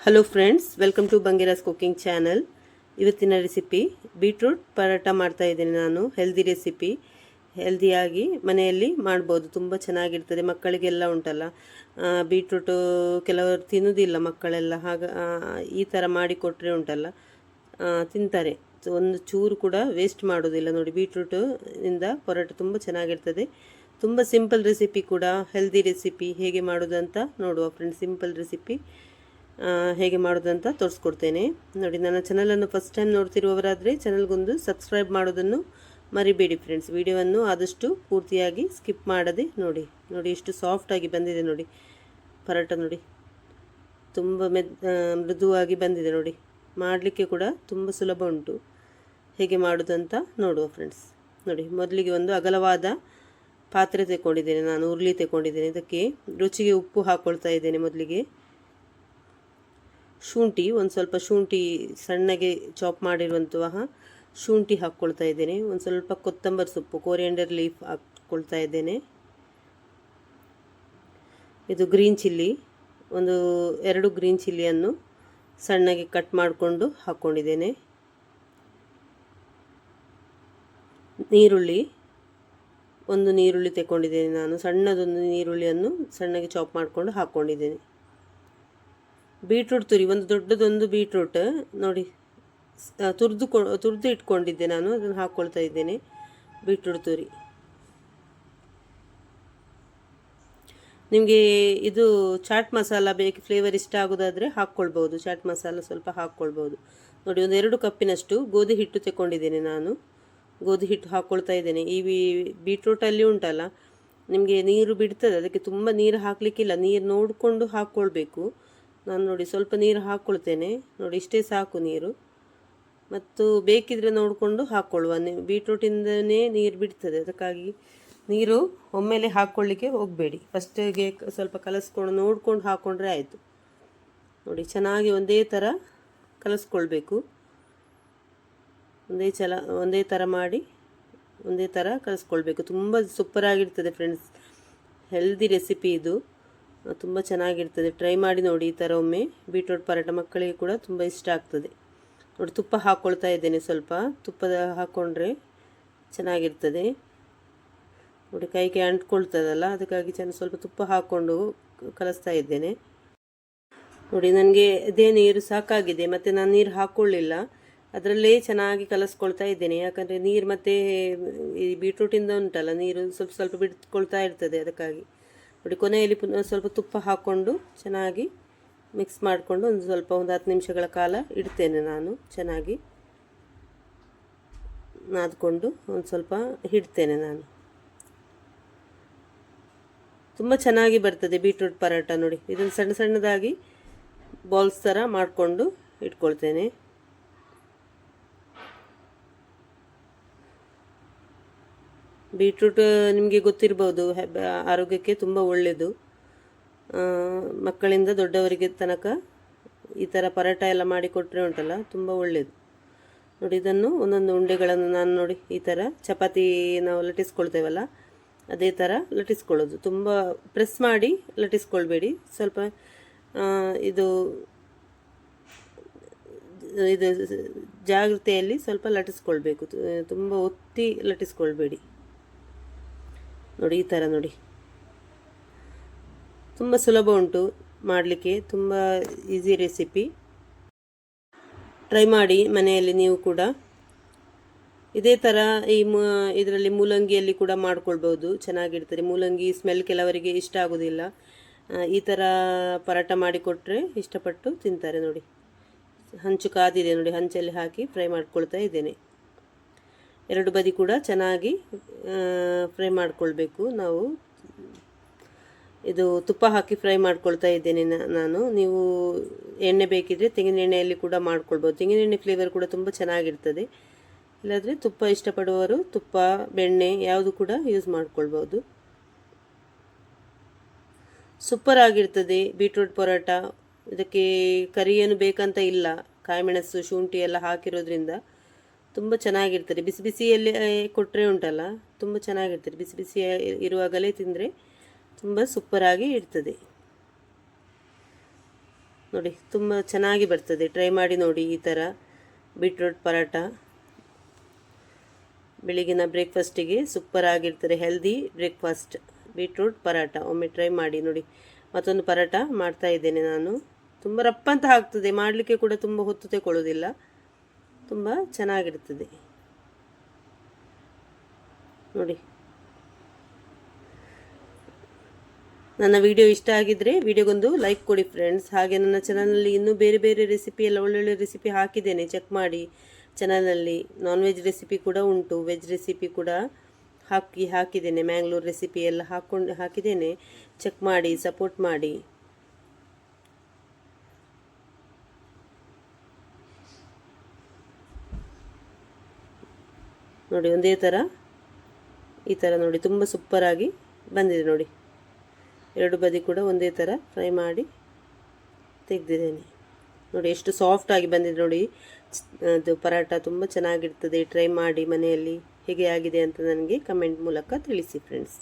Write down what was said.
Hello friends, welcome to Bangera's cooking channel. ಇವತ್ತಿನ recipe beetroot parotta ಮಾಡ್ತಾ ಇದ್ದೀನಿ. ನಾನು ಹೆಲ್ದಿ ರೆಸಿಪಿ, ಹೆಲ್ದಿಯಾಗಿ ಮನೆಯಲ್ಲಿ ಮಾಡ್ಬೋದು, ತುಂಬ ಚೆನ್ನಾಗಿರ್ತದೆ. ಮಕ್ಕಳಿಗೆಲ್ಲ ಉಂಟಲ್ಲ, ಬೀಟ್ರೂಟು ಕೆಲವರು ತಿನ್ನೋದಿಲ್ಲ ಮಕ್ಕಳೆಲ್ಲ, ಈ ಥರ ಮಾಡಿಕೊಟ್ರೆ ಉಂಟಲ್ಲ ತಿಂತಾರೆ. ಒಂದು ಚೂರು ಕೂಡ ವೇಸ್ಟ್ ಮಾಡೋದಿಲ್ಲ. ನೋಡಿ, ಬೀಟ್ರೂಟು ಇಂದ ಪರೋಟ ತುಂಬ ಚೆನ್ನಾಗಿರ್ತದೆ. ತುಂಬ ಸಿಂಪಲ್ ರೆಸಿಪಿ ಕೂಡ, ಹೆಲ್ದಿ ರೆಸಿಪಿ. ಹೇಗೆ ಮಾಡೋದಂತ ನೋಡುವ ಫ್ರೆಂಡ್ಸ್. ಸಿಂಪಲ್ ರೆಸಿಪಿ ಹೇಗೆ ಮಾಡೋದಂತ ತೋರಿಸ್ಕೊಡ್ತೇನೆ. ನೋಡಿ, ನನ್ನ ಚಾನಲನ್ನು ಫಸ್ಟ್ ಟೈಮ್ ನೋಡ್ತಿರುವವರಾದರೆ ಚಾನಲ್ಗೊಂದು ಸಬ್ಸ್ಕ್ರೈಬ್ ಮಾಡೋದನ್ನು ಮರಿಬೇಡಿ ಫ್ರೆಂಡ್ಸ್. ವಿಡಿಯೋವನ್ನು ಆದಷ್ಟು ಪೂರ್ತಿಯಾಗಿ ಸ್ಕಿಪ್ ಮಾಡದೆ ನೋಡಿ. ಎಷ್ಟು ಸಾಫ್ಟಾಗಿ ಬಂದಿದೆ ನೋಡಿ ಪರೋಟ. ನೋಡಿ, ತುಂಬ ಮೃದುವಾಗಿ ಬಂದಿದೆ ನೋಡಿ. ಮಾಡಲಿಕ್ಕೆ ಕೂಡ ತುಂಬ ಸುಲಭ ಉಂಟು. ಹೇಗೆ ಮಾಡೋದಂತ ನೋಡುವ ಫ್ರೆಂಡ್ಸ್. ನೋಡಿ, ಮೊದಲಿಗೆ ಒಂದು ಅಗಲವಾದ ಪಾತ್ರೆ ತೆಕ್ಕೊಂಡಿದ್ದೇನೆ ನಾನು, ಉರುಳಿ ತೆಕ್ಕೊಂಡಿದ್ದೇನೆ. ಇದಕ್ಕೆ ರುಚಿಗೆ ಉಪ್ಪು ಹಾಕ್ಕೊಳ್ತಾ ಇದ್ದೇನೆ. ಮೊದಲಿಗೆ ಶುಂಠಿ, ಒಂದು ಸ್ವಲ್ಪ ಶುಂಠಿ ಸಣ್ಣಗೆ ಚಾಪ್ ಮಾಡಿರುವಂತಹ ಶುಂಠಿ ಹಾಕ್ಕೊಳ್ತಾ ಇದ್ದೇನೆ. ಒಂದು ಸ್ವಲ್ಪ ಕೊತ್ತಂಬರಿ ಸೊಪ್ಪು, ಕೋರಿಯಂಡರ್ ಲೀಫ್ ಹಾಕ್ಕೊಳ್ತಾ ಇದ್ದೇನೆ. ಇದು ಗ್ರೀನ್ ಚಿಲ್ಲಿ, ಒಂದು 2 ಗ್ರೀನ್ ಚಿಲ್ಲಿಯನ್ನು ಸಣ್ಣಗೆ ಕಟ್ ಮಾಡಿಕೊಂಡು ಹಾಕ್ಕೊಂಡಿದ್ದೇನೆ. ನೀರುಳ್ಳಿ, ಒಂದು ನೀರುಳ್ಳಿ ತೆಕ್ಕೊಂಡಿದ್ದೇನೆ ನಾನು, ಸಣ್ಣದೊಂದು ನೀರುಳ್ಳಿಯನ್ನು ಸಣ್ಣಗೆ ಚಾಪ್ ಮಾಡಿಕೊಂಡು ಹಾಕ್ಕೊಂಡಿದ್ದೇನೆ. ಬೀಟ್ರೂಟ್ ತುರಿ, ಒಂದು ದೊಡ್ಡದೊಂದು ಬೀಟ್ರೂಟ್ ನೋಡಿ ತುರಿದು ಇಟ್ಕೊಂಡಿದ್ದೆ ನಾನು, ಅದನ್ನು ಹಾಕ್ಕೊಳ್ತಾ ಇದ್ದೇನೆ. ಬೀಟ್ರೂಟ್ ತುರಿ. ನಿಮಗೆ ಇದು ಚಾಟ್ ಮಸಾಲ ಬೇಕು, ಫ್ಲೇವರ್ ಇಷ್ಟ ಆಗೋದಾದರೆ ಹಾಕ್ಕೊಳ್ಬೋದು. ಚಾಟ್ ಮಸಾಲ ಸ್ವಲ್ಪ ಹಾಕ್ಕೊಳ್ಬೋದು. ನೋಡಿ, ಒಂದು 2 ಕಪ್ಪಿನಷ್ಟು ಗೋಧಿ ಹಿಟ್ಟು ತೆಕ್ಕೊಂಡಿದ್ದೇನೆ ನಾನು. ಗೋಧಿ ಹಿಟ್ಟು ಹಾಕ್ಕೊಳ್ತಾ ಇದ್ದೇನೆ. ಈ ಬೀಟ್ರೂಟಲ್ಲಿ ಉಂಟಲ್ಲ, ನಿಮಗೆ ನೀರು ಬಿಡ್ತದೆ, ಅದಕ್ಕೆ ತುಂಬ ನೀರು ಹಾಕಲಿಕ್ಕಿಲ್ಲ. ನೀರು ನೋಡಿಕೊಂಡು ಹಾಕ್ಕೊಳ್ಬೇಕು. ನಾನು ನೋಡಿ ಸ್ವಲ್ಪ ನೀರು ಹಾಕ್ಕೊಳ್ತೇನೆ. ನೋಡಿ, ಇಷ್ಟೇ ಸಾಕು ನೀರು. ಮತ್ತು ಬೇಕಿದ್ರೆ ನೋಡಿಕೊಂಡು ಹಾಕ್ಕೊಳ್ಳುವ. ಬೀಟ್ರೂಟಿಂದನೇ ನೀರು ಬಿಡ್ತದೆ, ಅದಕ್ಕಾಗಿ ನೀರು ಒಮ್ಮೆಲೆ ಹಾಕ್ಕೊಳ್ಳಿಕ್ಕೆ ಹೋಗಬೇಡಿ. ಫಸ್ಟಿಗೆ ಸ್ವಲ್ಪ ಕಲಸ್ಕೊಂಡು ನೋಡ್ಕೊಂಡು ಹಾಕ್ಕೊಂಡ್ರೆ ಆಯಿತು. ನೋಡಿ, ಚೆನ್ನಾಗಿ ಒಂದೇ ಥರ ಕಲಸ್ಕೊಳ್ಬೇಕು. ಒಂದೇ ಥರ ಮಾಡಿ ಒಂದೇ ಥರ ಕಲಿಸ್ಕೊಳ್ಬೇಕು. ತುಂಬ ಸೂಪರಾಗಿರ್ತದೆ ಫ್ರೆಂಡ್ಸ್. ಹೆಲ್ದಿ ರೆಸಿಪಿ ಇದು, ತುಂಬ ಚೆನ್ನಾಗಿರ್ತದೆ. ಟ್ರೈ ಮಾಡಿ ನೋಡಿ ಈ ಥರ ಒಮ್ಮೆ. ಬೀಟ್ರೂಟ್ ಪರೋಟ ಮಕ್ಕಳಿಗೆ ಕೂಡ ತುಂಬ ಇಷ್ಟ ಆಗ್ತದೆ. ನೋಡಿ, ತುಪ್ಪ ಹಾಕ್ಕೊಳ್ತಾ ಇದ್ದೇನೆ. ಸ್ವಲ್ಪ ತುಪ್ಪದ ಹಾಕ್ಕೊಂಡ್ರೆ ಚೆನ್ನಾಗಿರ್ತದೆ. ನೋಡಿ, ಕೈಗೆ ಅಂಟ್ಕೊಳ್ತದಲ್ಲ, ಅದಕ್ಕಾಗಿ ಸ್ವಲ್ಪ ತುಪ್ಪ ಹಾಕ್ಕೊಂಡು ಕಲಿಸ್ತಾ ಇದ್ದೇನೆ. ನೋಡಿ, ನನಗೆ ಇದೇ ನೀರು ಸಾಕಾಗಿದೆ, ಮತ್ತು ನಾನು ನೀರು ಹಾಕ್ಕೊಳ್ಳಿಲ್ಲ. ಅದರಲ್ಲೇ ಚೆನ್ನಾಗಿ ಕಲಿಸ್ಕೊಳ್ತಾ ಇದ್ದೇನೆ. ಯಾಕಂದರೆ ನೀರು ಮತ್ತು ಈ ಬೀಟ್ರೂಟಿಂದ ಉಂಟಲ್ಲ, ನೀರು ಸ್ವಲ್ಪ ಸ್ವಲ್ಪ ಬಿಟ್ಕೊಳ್ತಾ ಇರ್ತದೆ, ಅದಕ್ಕಾಗಿ. ನೋಡಿ, ಕೊನೆಯಲ್ಲಿ ಸ್ವಲ್ಪ ತುಪ್ಪ ಹಾಕ್ಕೊಂಡು ಚೆನ್ನಾಗಿ ಮಿಕ್ಸ್ ಮಾಡಿಕೊಂಡು ಒಂದು 10 ನಿಮಿಷಗಳ ಕಾಲ ಇಡ್ತೇನೆ ನಾನು. ಚೆನ್ನಾಗಿ ನಾದ್ಕೊಂಡು ಒಂದು ಸ್ವಲ್ಪ ಇಡ್ತೇನೆ ನಾನು. ತುಂಬ ಚೆನ್ನಾಗಿ ಬರ್ತದೆ ಬೀಟ್ರೂಟ್ ಪರೋಟ. ನೋಡಿ, ಇದನ್ನು ಸಣ್ಣ ಸಣ್ಣದಾಗಿ ಬಾಲ್ಸ್ ಥರ ಮಾಡಿಕೊಂಡು ಇಟ್ಕೊಳ್ತೇನೆ. ಬೀಟ್ರೂಟ್ ನಿಮಗೆ ಗೊತ್ತಿರ್ಬೋದು, ಆರೋಗ್ಯಕ್ಕೆ ತುಂಬ ಒಳ್ಳೆಯದು. ಮಕ್ಕಳಿಂದ ದೊಡ್ಡವರಿಗೆ ತನಕ ಈ ಥರ ಪರೋಟ ಎಲ್ಲ ಮಾಡಿಕೊಟ್ರೆ ಉಂಟಲ್ಲ, ತುಂಬ ಒಳ್ಳೆಯದು. ನೋಡಿ, ಇದನ್ನು ಒಂದೊಂದು ಉಂಡೆಗಳನ್ನು ನಾನು ನೋಡಿ ಈ ಥರ ಚಪಾತಿ ನಾವು ಲಟ್ಟಿಸ್ಕೊಳ್ತೇವಲ್ಲ, ಅದೇ ಥರ ಲಟ್ಟಿಸ್ಕೊಳ್ಳೋದು. ತುಂಬ ಪ್ರೆಸ್ ಮಾಡಿ ಲಟ್ಟಿಸ್ಕೊಳ್ಬೇಡಿ. ಸ್ವಲ್ಪ ಇದು ಜಾಗ್ರತೆಯಲ್ಲಿ ಸ್ವಲ್ಪ ಲಟ್ಟಿಸ್ಕೊಳ್ಬೇಕು. ತುಂಬ ಒತ್ತಿ ಲಟ್ಟಿಸ್ಕೊಳ್ಬೇಡಿ. ನೋಡಿ, ಈ ಥರ ನೋಡಿ. ತುಂಬ ಸುಲಭ ಉಂಟು ಮಾಡಲಿಕ್ಕೆ, ತುಂಬ ಈಸಿ ರೆಸಿಪಿ. ಟ್ರೈ ಮಾಡಿ ಮನೆಯಲ್ಲಿ ನೀವು ಕೂಡ. ಇದೇ ಥರ ಇದರಲ್ಲಿ ಮೂಲಂಗಿಯಲ್ಲಿ ಕೂಡ ಮಾಡ್ಕೊಳ್ಬೋದು, ಚೆನ್ನಾಗಿರ್ತದೆ. ಮೂಲಂಗಿ ಸ್ಮೆಲ್ ಕೆಲವರಿಗೆ ಇಷ್ಟ ಆಗೋದಿಲ್ಲ. ಈ ಥರ ಪರೋಟ ಮಾಡಿಕೊಟ್ರೆ ಇಷ್ಟಪಟ್ಟು ತಿಂತಾರೆ. ನೋಡಿ, ಹಂಚು ಕಾದಿದೆ ನೋಡಿ, ಹಂಚಲ್ಲಿ ಹಾಕಿ ಫ್ರೈ ಮಾಡ್ಕೊಳ್ತಾ ಇದ್ದೇನೆ. 2 ಬದಿ ಕೂಡ ಚೆನ್ನಾಗಿ ಫ್ರೈ ಮಾಡ್ಕೊಳ್ಬೇಕು ನಾವು. ಇದು ತುಪ್ಪ ಹಾಕಿ ಫ್ರೈ ಮಾಡ್ಕೊಳ್ತಾ ಇದ್ದೇನೆ ನಾನು. ನೀವು ಎಣ್ಣೆ ಬೇಕಿದ್ರೆ ತೆಂಗಿನ ಎಣ್ಣೆಯಲ್ಲಿ ಕೂಡ ಮಾಡ್ಕೊಳ್ಬೋದು. ತೆಂಗಿನ ಎಣ್ಣೆ ಫ್ಲೇವರ್ ಕೂಡ ತುಂಬ ಚೆನ್ನಾಗಿರ್ತದೆ. ಇಲ್ಲಾಂದರೆ ತುಪ್ಪ ಇಷ್ಟಪಡುವವರು ತುಪ್ಪ, ಬೆಣ್ಣೆ ಯಾವುದು ಕೂಡ ಯೂಸ್ ಮಾಡ್ಕೊಳ್ಬೋದು. ಸೂಪರ್ ಆಗಿರ್ತದೆ ಬೀಟ್ರೂಟ್ ಪರೋಟ. ಇದಕ್ಕೆ ಕರಿ ಏನು ಬೇಕಂತ ಇಲ್ಲ, ಕಾಯಿಮೆಣಸು ಶುಂಠಿ ಎಲ್ಲ ಹಾಕಿರೋದ್ರಿಂದ ತುಂಬ ಚೆನ್ನಾಗಿರ್ತದೆ. ಬಿಸಿ ಬಿಸಿಯಲ್ಲಿ ಕೊಟ್ಟರೆ ಉಂಟಲ್ಲ, ತುಂಬ ಚೆನ್ನಾಗಿರ್ತದೆ. ಬಿಸಿ ಬಿಸಿ ಇರುವಾಗಲೇ ತಿಂದರೆ ತುಂಬ ಸೂಪರಾಗಿ ಇರ್ತದೆ. ನೋಡಿ ತುಂಬ ಚೆನ್ನಾಗಿ ಬರ್ತದೆ. ಟ್ರೈ ಮಾಡಿ ನೋಡಿ ಈ ಥರ ಬೀಟ್ರೂಟ್ ಪರಾಟ. ಬೆಳಿಗಿನ ಬ್ರೇಕ್ಫಾಸ್ಟಿಗೆ ಸೂಪರ್ ಆಗಿರ್ತದೆ, ಹೆಲ್ದಿ ಬ್ರೇಕ್ಫಾಸ್ಟ್ ಬೀಟ್ರೂಟ್ ಪರಾಟ. ಒಮ್ಮೆ ಟ್ರೈ ಮಾಡಿ ನೋಡಿ. ಮತ್ತೊಂದು ಪರಾಟ ಮಾಡ್ತಾ ಇದ್ದೇನೆ ನಾನು. ತುಂಬ ರಪ್ಪಂತ ಆಗ್ತದೆ, ಮಾಡಲಿಕ್ಕೆ ಕೂಡ ತುಂಬ ಹೊತ್ತು ತಗೊಳ್ಳೋದಿಲ್ಲ, ತುಂಬ ಚೆನ್ನಾಗಿರ್ತದೆ ನೋಡಿ. ನನ್ನ ವಿಡಿಯೋ ಇಷ್ಟ ಆಗಿದ್ದರೆ ವಿಡಿಯೋಗೊಂದು ಲೈಕ್ ಕೊಡಿ ಫ್ರೆಂಡ್ಸ್. ಹಾಗೆ ನನ್ನ ಚಾನಲಲ್ಲಿ ಇನ್ನೂ ಬೇರೆ ಬೇರೆ ರೆಸಿಪಿ ಎಲ್ಲ ಒಳ್ಳೊಳ್ಳೆ ರೆಸಿಪಿ ಹಾಕಿದ್ದೇನೆ, ಚೆಕ್ ಮಾಡಿ. ಚಾನಲಲ್ಲಿ ನಾನ್ ವೆಜ್ ರೆಸಿಪಿ ಕೂಡ ಉಂಟು, ವೆಜ್ ರೆಸಿಪಿ ಕೂಡ ಹಾಕಿದ್ದೇನೆ. ಮ್ಯಾಂಗ್ಳೂರ್ ರೆಸಿಪಿ ಎಲ್ಲ ಹಾಕಿದ್ದೇನೆ, ಚೆಕ್ ಮಾಡಿ, ಸಪೋರ್ಟ್ ಮಾಡಿ. ನೋಡಿ ಒಂದೇ ಥರ ಈ ಥರ ನೋಡಿ, ತುಂಬ ಸೂಪರಾಗಿ ಬಂದಿದೆ ನೋಡಿ. ಎರಡು ಬದಿ ಕೂಡ ಒಂದೇ ಥರ ಫ್ರೈ ಮಾಡಿ ತೆಗೆದಿದ್ದೇನೆ ನೋಡಿ. ಎಷ್ಟು ಸಾಫ್ಟಾಗಿ ಬಂದಿದೆ ನೋಡಿ. ಅದು ಪರಾಟ ತುಂಬ ಚೆನ್ನಾಗಿರ್ತದೆ. ಟ್ರೈ ಮಾಡಿ ಮನೆಯಲ್ಲಿ. ಹೇಗೆ ಆಗಿದೆ ಅಂತ ನನಗೆ ಕಮೆಂಟ್ ಮೂಲಕ ತಿಳಿಸಿ ಫ್ರೆಂಡ್ಸ್.